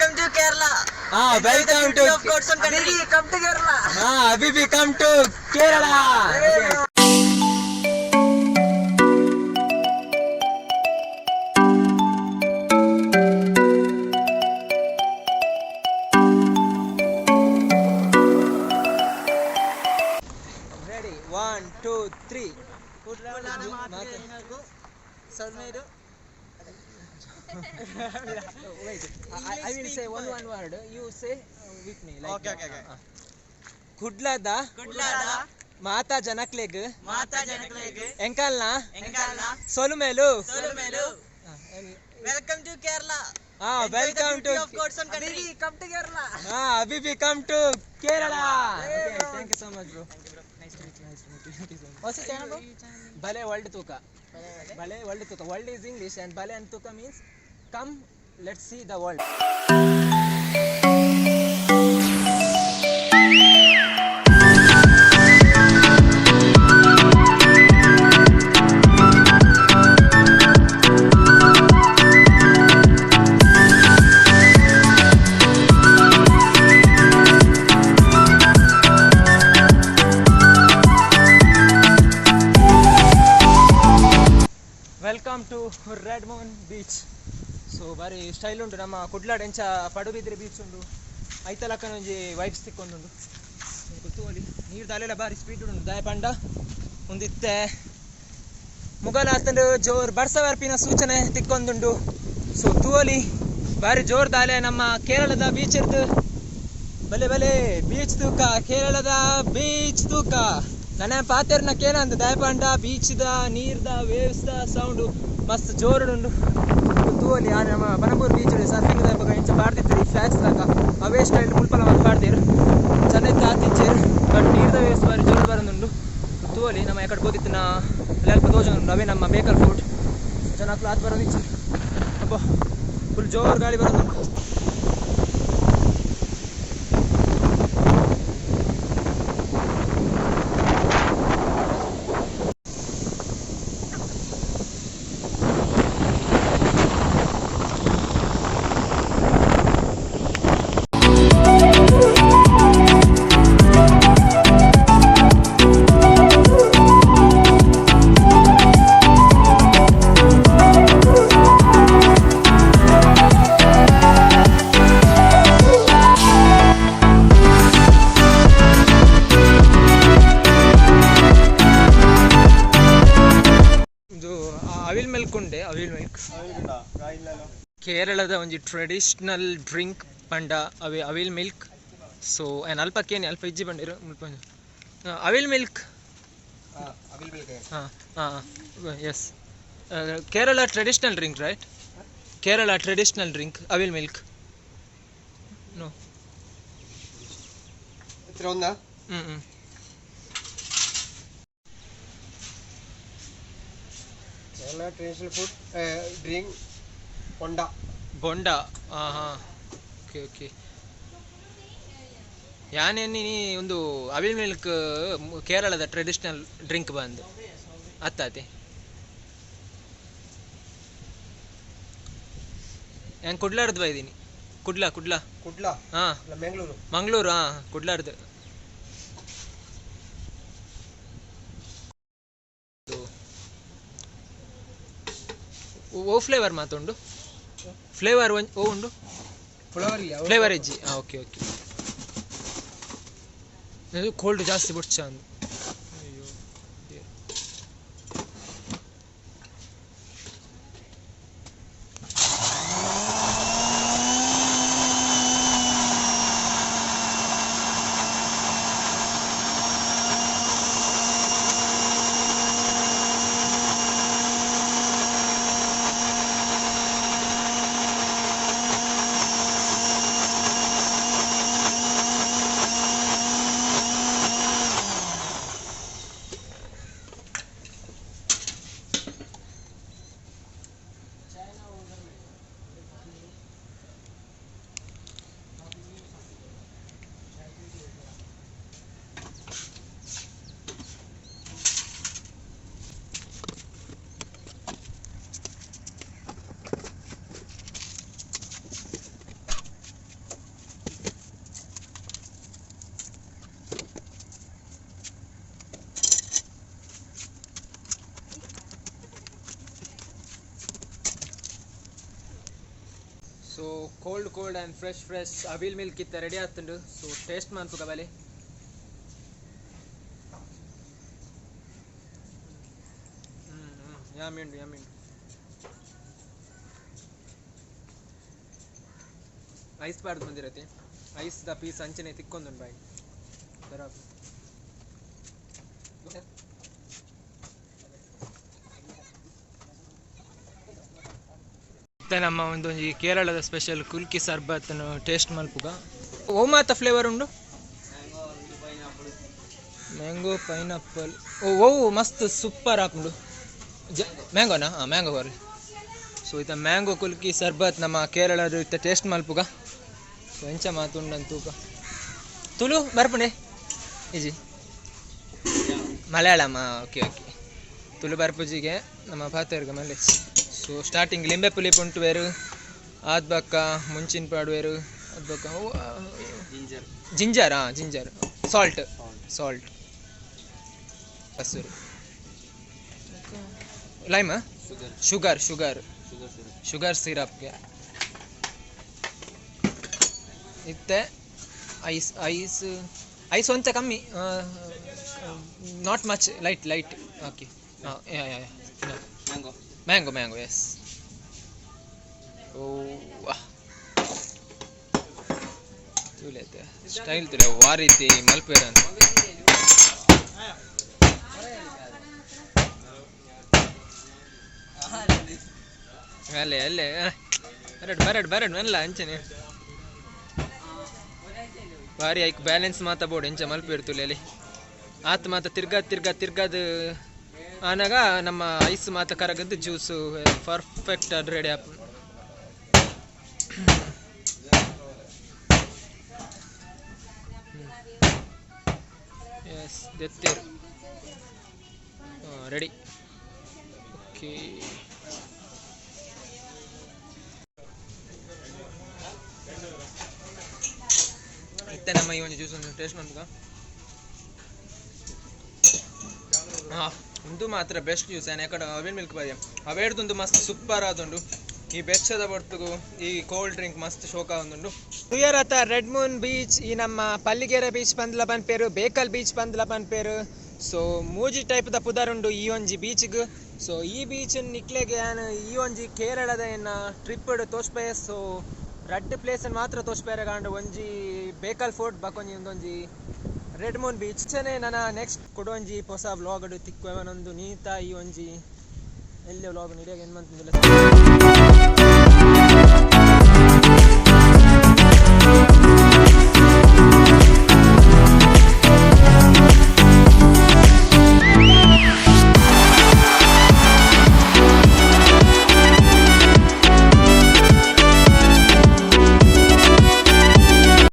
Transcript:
Welcome to Kerala. Welcome to Abhi come to Kerala. Abhi come to Kerala. Ready? 1, 2, 3. Wait, I will say one word. You say with me. Like Okay. Kudlada Mata Janakleg Enkalna Solumelu. Welcome to Kerala. Welcome to Abhi come to Kerala. Abhi come to Kerala. Okay, thank you so much, bro. Nice to meet you. What's your channel, bro? Bale World Tuka. Bale World Tuka. World is English and Bale and Tuka means come, let's see the world. Welcome to Red Moon Beach. So very style undu nama kudladencha padubidre beach undu aitalaka nonji vibes tikkondu ಗೊತ್ತುವಲಿ ನೀರು ದಾಲೆಲ್ಲ ಬಾರಿ speed ಉಂಟು ದಾಯ ಪಂಡ ಒಂದಿತ್ತೆ ಮುಗಲ ಅತ್ತಂಡು ಜೋರ್ ಬರ್ಸವರ್ಪಿನ ಸೂಚನೆ ತಿಕ್ಕೊಂದುಂಡು. So ತೂವಲಿ ಬಾರಿ ಜೋರ್ ದಾಲೆ ನಮ್ಮ ಕೇರಳದ ಬೀಚ್ ಇರ್ದು ಬಲೆ ಬೀಚ್ ತೂಕ ಕೇರಳದ ಬೀಚ್ ತೂಕ ನನ್ನ ಪಾತೆರ್ನ ಕೇನಂದು ದಾಯ ಪಂಡ ಬೀಚ್ದ ನೀರ್ದ ವೇವ್ಸ್ದ ಸೌಂಡು ಮಸ್ತ್ ಜೋರುಂಡು. ತೂವಲಿ ಆ ನಮ್ಮ ಬನಂಬೂರು ಬೀಚ್ ಸರ್ಫಿಂಗ್ ದಾಯಪಗ ಇಂಚ ಪಾಡ್ತಿರ್ತೀರಿ ಫ್ಲಾಗ್ಸ್ ಲಾಕ ಅವೇ ಸ್ಟೈಲ್ ಮುಲ್ಪಲ ಮಂದಿ ಪಾಡ್ತೀರು ಚೆನ್ನೈ ತಾತಿಚ್ಚೇರು ಬಟ್ ನೀರ್ದ ವೇವ್ಸ್ ಬಾರಿ ಜೋರು ಬರೋದುಂಡು. ತೂವಲಿ ನಮ್ಮ ಎಕಡೆ ಗೋದಿತ್ತು ನಾ ಅಲ್ಪ ತೋಜುಂಡು ಅವೇ ನಮ್ಮ ಬೇಕಲ್ ಫುಡ್ ಜನ ಕ್ಲಾತ್ ಬರೋದಿಚ್ಚು ಅಪ್ಪ ಫುಲ್ ಜೋರು ಗಾಳಿ ಬರೋದುಂಡು. ಅವಿಲ್ ಮಿಲ್ಕ್ ಉಂಡೆ ಅವಿಲ್ ಮಿಲ್ಕ್ ಕೇರಳದ ಒಂಜಿ ಟ್ರೆಡಿಷನಲ್ ಡ್ರಿಂಕ್ ಪಂಡ ಅವಿಲ್ ಮಿಲ್ಕ್. ಸೊ ಏನು ಅಲ್ಪಕ್ಕೇನು ಅಲ್ಪ ಇಜ್ಜಿ ಬಂದಿರು ಮುಲ್ಪ avil milk. Yes Kerala traditional drink right? Kerala traditional drink avil milk. No Kerala traditional food drink bonda okay ಯಾನೇನಿ ಒಂದು ಅವಿಲ್ ಮಿಲ್ಕ್ ಕೇರಳದ ಟ್ರೆಡಿಷನಲ್ ಡ್ರಿಂಕ್ ಬಂದು ಅತ್ತಾತಿ ಹೆಂಗೆ ಕುಡ್ಲಾರ್ದು ಬೈದೀನಿ ಕುಡ್ಲಾ ಹಾಂ ಮಂಗಳೂರು ಹಾಂ ಕುಡ್ಲಾರ್ದು ಓ ಫ್ಲೇವರ್ ಮಾತುಂಡು ಫ್ಲೇವರ್ ಓ ಉಂಡು ಫ್ಲೇವರ್ ಇಜ್ಜಿ ಓಕೆ ಇದು ಕೋಲ್ಡ್ ಜಾಸ್ತಿ ಬಿಡ್ಚ ಅಂದು ಅಯ್ಯೋ cold and fresh evil milk ಇತ್ತ ರೆಡಿ ಆಗ್ತುಂಡು. ಸೊ ಟೇಸ್ಟ್ ಮಾಡ್ಪುಗ ಬಲೆ. ಯಮ್ಮಿ ಉಂಡು. ಐಸ್ ಬಾರ್ದು ಬಂದಿರತ್ತೆ. ಐಸ್ದ ಪೀಸ್ ಅಂಚನೆ ತಿಕ್ಕೊಂದುಂಡು ಬಾಯಿ ಬರಾಬ್. ಮತ್ತೆ ನಮ್ಮ ಒಂದು ಈ ಕೇರಳದ ಸ್ಪೆಷಲ್ ಕುಲ್ಕಿ ಸರ್ಬತ್ತನ್ನು ಟೇಸ್ಟ್ ಮಲ್ಪುಗ. ಓ ಮಾತ ಫ್ಲೇವರ್ ಉಂಡು. ಮ್ಯಾಂಗೋ ಪೈನಾಪಲ್ ಓ ಮಸ್ತ್ ಸೂಪರ್ ಆಪುಂಡು. ಮ್ಯಾಂಗೋನಾ ಮ್ಯಾಂಗೋ ಬರ್ರಿ. ಸೊ ಇತ್ತ ಮ್ಯಾಂಗೋ ಕುಲ್ಕಿ ಸರ್ಬತ್ ನಮ್ಮ ಕೇರಳದ ಇತ್ತ ಟೇಸ್ಟ್ ಮಲ್ಪುಗ. ಸೊ ಎಂಚ ಮಾತುಂಡಂತೂಗ ತುಳು ಬರ್ಪುಂಡೆ ಈಜಿ ಮಲಯಾಳಮ. ಓಕೆ ತುಳು ಬರ್ಪುಜಿಗೆ ನಮ್ಮ ಪಾತೇರ್ಗ ಮಲ್ಲೆ. ಸೊ ಸ್ಟಾರ್ಟಿಂಗ್ ಲಿಂಬೆ ಪುಲಿಪ್ ಉಂಟು ವೇರು, ಆದ್ ಬಕ್ಕ ಮುಂಚಿನ ಪಾಡುವೇರು, ಆದ್ ಬಕ್ಕ ಜಿಂಜರ್ ಸಾಲ್ಟ್ ಹಸುರು ಲೈಮ್ ಶುಗರ್ ಸಿರಪ್ಗೆ ಇತ್ತೆ ಐಸ್ ಒಂಚ ಕಮ್ಮಿ, not much, light. Okay mango yes. ಓ ತುಳಿತೆ ಸ್ಟೈಲ್ ತುಲೆ ವಾ ರೀತಿ ಮಲ್ಪೇರ ಅಂತ. ಅಲ್ಲೇ ಬರಡ್ ಮೆಲ್ಲ ಅಂಚನೆ ಭಾರಿ ಐಕ್ ಬ್ಯಾಲೆನ್ಸ್ ಮಾತ ಬೋರ್ಡ್ ಎಂಚ ಮಲ್ಪೇರು ಅಲ್ಲಿ ಆತ ಮಾತ ತಿರ್ಗಾದ್ ಆನಾಗ ನಮ್ಮ ಐಸ್ ಮಾತ ಕರಗದ್ದು ಜ್ಯೂಸು ಪರ್ಫೆಕ್ಟ್ ಅದು ರೆಡಿ ಆಪ್. ಎಸ್ ದೆತ್ತೇರು ರೆಡಿ. ಓಕೆ ಇತ್ತೆ ನಮ್ಮ ಈ ಒಂದು ಜ್ಯೂಸ್ ಒಂದು ಟೇಸ್ಟ್ ಮಾಡ್ಬೇಕ. ಒಂದು ಮಾತ್ರ ಬೆಸ್ಟ್ ಜ್ಯೂಸ್ ಏನ್ ಯಾಕಡೆ ಅವಿಲ್ ಮಿಲ್ಕ್ ಬಾರಿ ಅವೇಡ್ದೊಂದು ಮಸ್ತ್ ಸೂಪರ್ ಆದುಂಡು. ಈ ಬೆಚ್ಚದ ಬರ್ತುಗು ಈ ಕೋಲ್ಡ್ ಡ್ರಿಂಕ್ ಮಸ್ತ್ ಶೋಕ ಒಂದುಂಡು. ಕ್ಲಿಯರ್ ಆತ ರೆಡ್ ಮೂನ್ ಬೀಚ್ ಈ ನಮ್ಮ ಪಲ್ಲಿಗೆರೆ ಬೀಚ್ ಪಂದ್ಲ ಪನ್ಪೇರು, ಬೇಕಲ್ ಬೀಚ್ ಪಂದ್ಲ ಪನ್ಪೇರು. ಸೊ ಮೂಜಿ ಟೈಪ್ ದ ಪುದರ್ ಉಂಡು ಈ ಒಂಜಿ ಬೀಚ್ಗ್. ಸೊ ಈ ಬೀಚ್ ನಿಕ್ಲೆಗೆ ಈ ಒಂಜಿ ಕೇರಳದ ಟ್ರಿಪ್ ತೋಚ್ಪೆ. ಸೊ ರಡ್ ಪ್ಲೇಸ್ ಮಾತ್ರ ತೋಚ್ಪೇರೆ ಕಾಂಡು ಒಂಜಿ Bekal fort ಬಕೊಂಜಿ ಒಂದೊಂಜಿ red Moon beach ನನ್ನ ನೆಕ್ಸ್ಟ್ ಕೊಡೊಂಜಿ ಹೊಸ ವ್ಲಾಗ್ ತಿಕ್ಕುವನೊಂದು ನೀತ ಈ ಒಂಜಿ ಎಲ್ಲಿ ವ್ಲಾಗ್ ನೀಡಿಯಾಗ ಏನು ಮಾಡ್ತಿದ್ದಿಲ್ಲ.